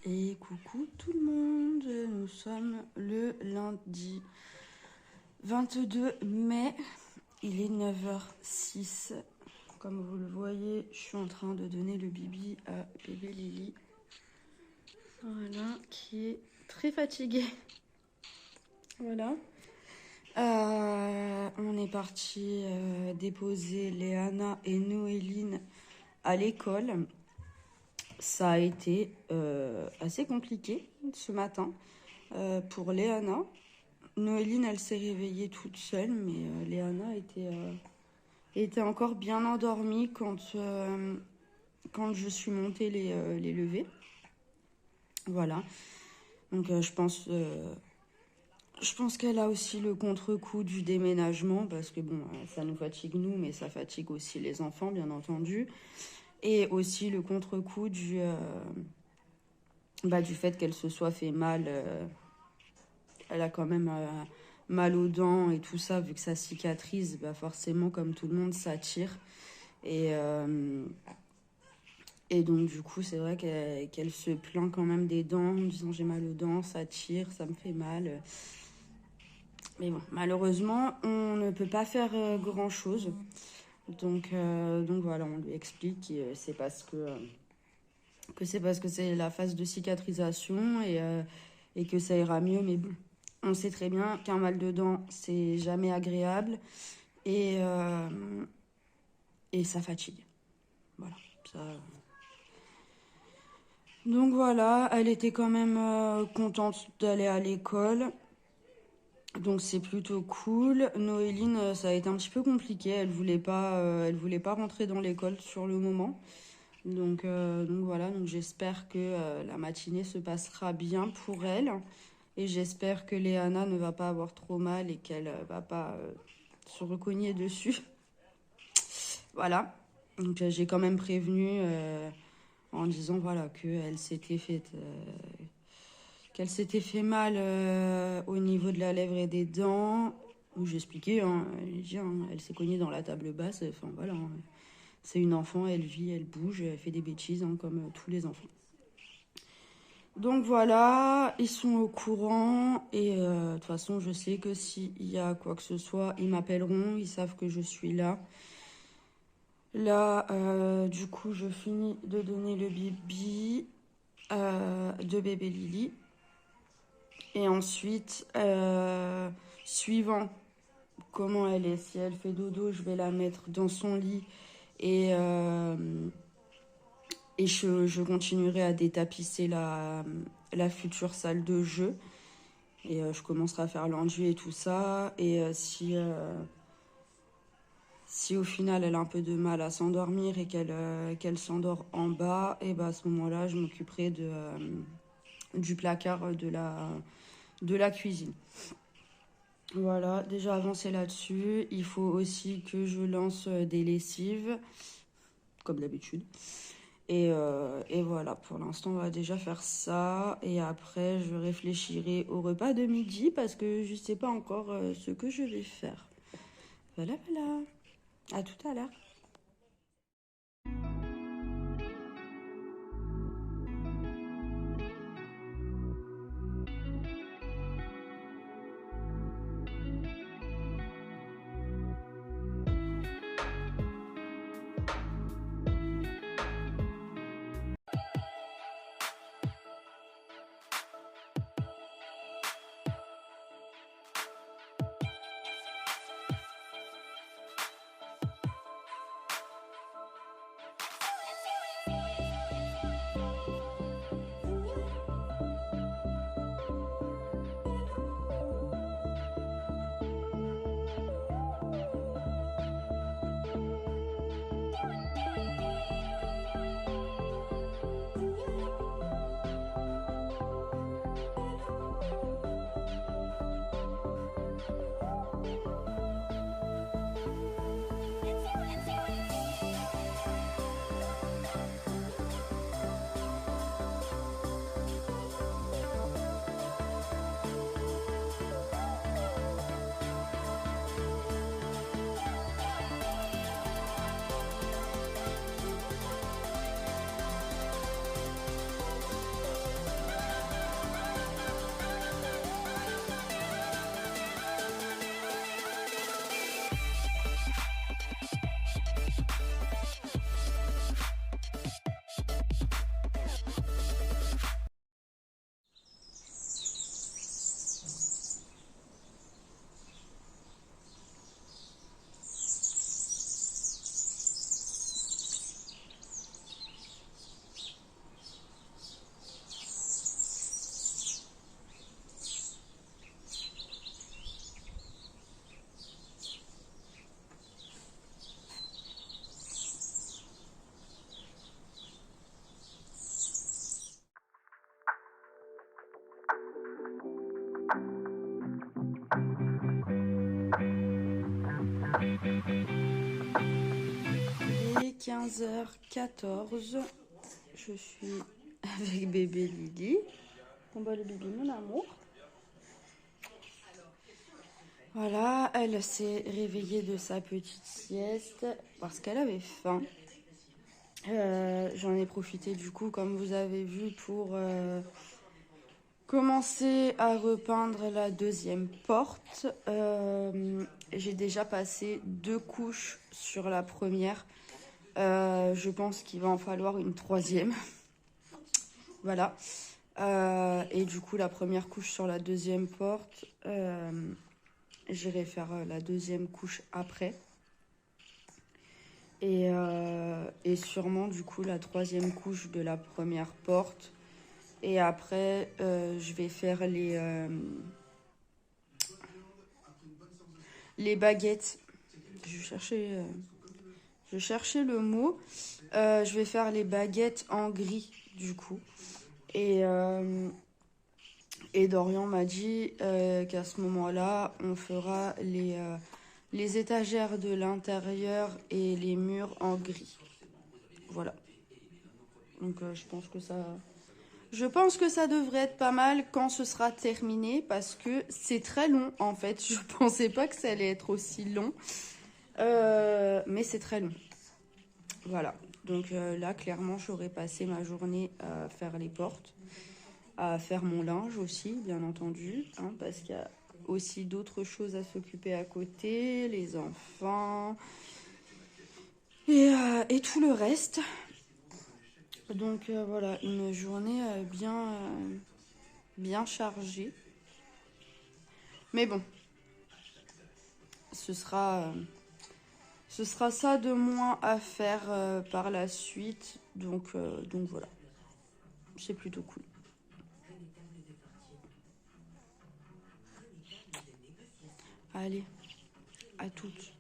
Et coucou tout le monde, nous sommes le lundi 22 mai, il est 9h06. Comme vous le voyez, je suis en train de donner le bibi à bébé Lily. Voilà, qui est très fatiguée. Voilà. On est parti déposer Léana et Noéline à l'école. Ça a été assez compliqué ce matin pour Léana. Noéline, elle s'est réveillée toute seule, mais Léana était encore bien endormie quand je suis montée les lever. Voilà. Donc je pense qu'elle a aussi le contre-coup du déménagement, parce que bon, ça nous fatigue nous, mais ça fatigue aussi les enfants, bien entendu. Et aussi le contre-coup du fait qu'elle se soit fait mal. Elle a quand même mal aux dents et tout ça, vu que ça cicatrise, forcément, comme tout le monde, ça tire. Et donc, du coup, c'est vrai qu'elle se plaint quand même des dents, en disant j'ai mal aux dents, ça tire, ça me fait mal. Mais bon, malheureusement, on ne peut pas faire grand-chose. Donc voilà, on lui explique que c'est parce que c'est la phase de cicatrisation et que ça ira mieux. Mais bon, on sait très bien qu'un mal de dents, c'est jamais agréable et ça fatigue. Voilà, ça... Donc voilà, elle était quand même contente d'aller à l'école. Donc c'est plutôt cool. Noéline, ça a été un petit peu compliqué. Elle voulait pas rentrer dans l'école sur le moment. Donc voilà, donc j'espère que la matinée se passera bien pour elle. Et j'espère que Léana ne va pas avoir trop mal et qu'elle va pas se recogner dessus. Voilà. Donc j'ai quand même prévenu en disant voilà qu'elle s'était fait mal au niveau de la lèvre et des dents. Où j'expliquais, hein, elle s'est cognée dans la table basse. Enfin voilà, hein. C'est une enfant, elle vit, elle bouge, elle fait des bêtises hein, comme tous les enfants. Donc voilà, ils sont au courant et de toute façon je sais que s'il y a quoi que ce soit, ils m'appelleront, ils savent que je suis là. Là, du coup, je finis de donner le bibi de bébé Lily. Et ensuite, suivant comment elle est, si elle fait dodo, je vais la mettre dans son lit et je continuerai à détapisser la future salle de jeu. Et je commencerai à faire l'enduit et tout ça. Et si au final elle a un peu de mal à s'endormir et qu'elle s'endort en bas, et à ce moment-là, je m'occuperai du placard de la cuisine. Voilà, déjà avancé là-dessus. Il faut aussi que je lance des lessives, comme d'habitude. Et voilà, pour l'instant, on va déjà faire ça. Et après, je réfléchirai au repas de midi parce que je ne sais pas encore ce que je vais faire. Voilà, voilà. À tout à l'heure. est 15h14. Je suis avec bébé Lily. On va le bébé, mon amour. Voilà, elle s'est réveillée de sa petite sieste parce qu'elle avait faim. J'en ai profité du coup, comme vous avez vu, pour commencer à repeindre la deuxième porte. J'ai déjà passé 2 couches sur la première. Je pense qu'il va en falloir une 3e. Voilà. Et du coup, la première couche sur la deuxième porte, j'irai faire la 2e couche après. Et sûrement, du coup, la 3e couche de la première porte. Et après, je vais faire les baguettes. Je cherchais le mot. Je vais faire les baguettes en gris, du coup. Et Dorian m'a dit qu'à ce moment-là, on fera les étagères de l'intérieur et les murs en gris. Voilà. Donc je pense que ça devrait être pas mal quand ce sera terminé parce que c'est très long en fait. Je pensais pas que ça allait être aussi long. Mais c'est très long. Voilà. Donc là, clairement, j'aurais passé ma journée à faire les portes, à faire mon linge aussi, bien entendu, hein, parce qu'il y a aussi d'autres choses à s'occuper à côté, les enfants et tout le reste. Donc voilà, une journée bien chargée. Mais bon, ce sera ça de moins à faire par la suite. Donc voilà, c'est plutôt cool. Allez, à toutes.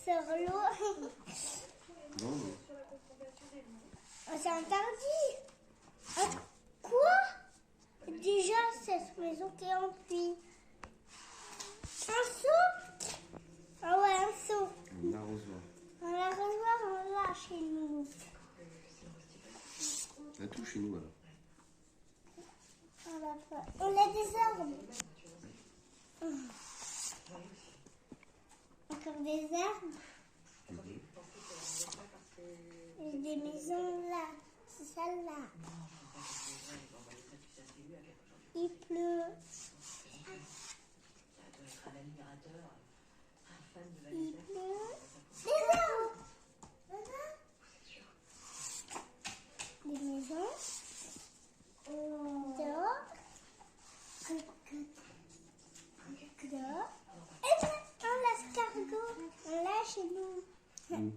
sur l'eau. C'est interdit. Quoi? Déjà, cette maison qui est en puits. Un seau? Ah ouais, un seau. Un arrosoir. Un arrosoir, on l'a chez nous. On a tout chez nous alors. des arbres et des maisons là. C'est ça là. Il pleut. Il pleut. Des maisons. Dehors. Dehors. Et là, un escargot. On l'a chez nous. Où?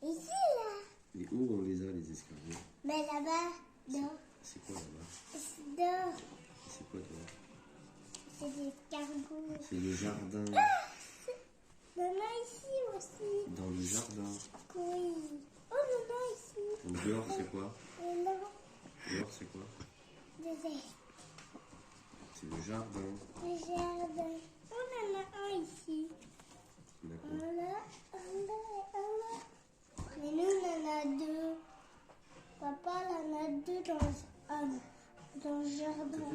Ici, là. Et où on les a, les escargots? Mais là-bas, dehors. C'est quoi là-bas? Dehors. C'est quoi dehors? C'est des escargots. C'est le jardin. Maman, ici aussi. Dans le jardin. Oui. Oh, maman, ici. Donc dehors, c'est quoi? Et là, Dehors, c'est quoi? des C'est le jardin. le jardin. On en a un ici. D'accord. Un là, un là et un là. Mais nous, on en a deux. Papa, il en a deux dans le jardin.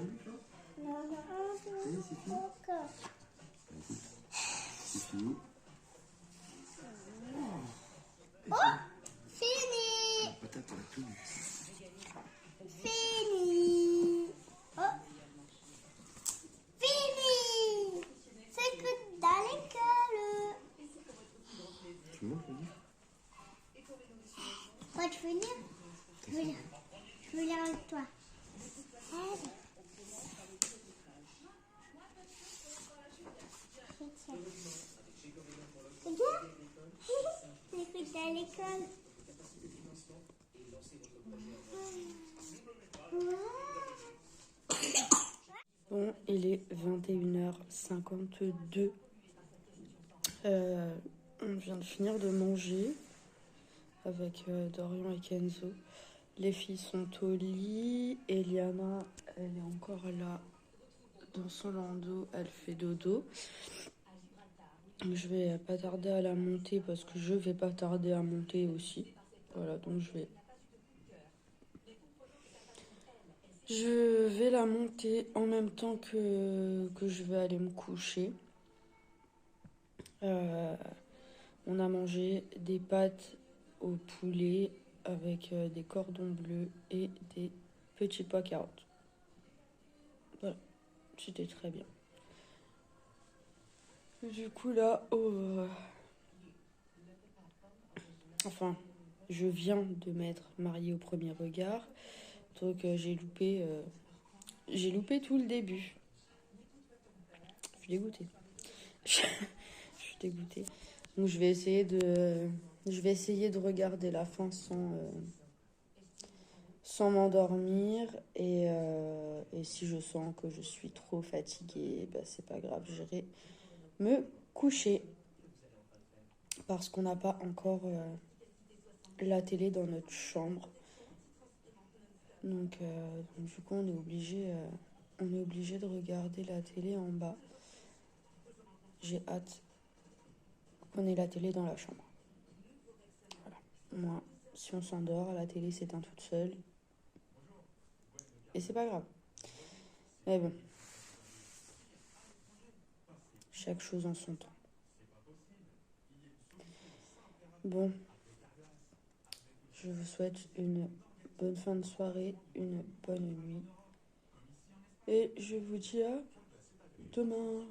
Il en a un, deux, encore. Écoute, c'est fini. Oh, fini. La patate, elle a tout bu. Fini. Oh, fini. C'est que dans l'école. Tu montes, Lily? Moi, tu veux lire? Je veux lire avec toi. Allez. C'est bien? C'est que t'es à l'école. Bon, il est 21h52. On vient de finir de manger avec Dorian et Kenzo. Les filles sont au lit. Eliana, elle est encore là dans son landau. Elle fait dodo. Je vais pas tarder à la monter parce que je vais pas tarder à monter aussi. Voilà, donc je vais la monter en même temps que je vais aller me coucher. On a mangé des pâtes au poulet avec des cordons bleus et des petits pois carottes. Voilà, c'était très bien. Du coup là, enfin, je viens de m'être mariée au premier regard, donc j'ai loupé tout le début. Je suis dégoûtée. Je suis dégoûtée. Donc je vais essayer de regarder la fin sans m'endormir et si je sens que je suis trop fatiguée, bah c'est pas grave, j'irai me coucher parce qu'on n'a pas encore la télé dans notre chambre. Donc du coup on est obligé de regarder la télé en bas. J'ai hâte qu'on ait la télé dans la chambre. Voilà. Moi, si on s'endort, la télé s'éteint toute seule. Et c'est pas grave. Mais bon. Chaque chose en son temps. Bon. Je vous souhaite une bonne fin de soirée, une bonne nuit. Et je vous dis à demain.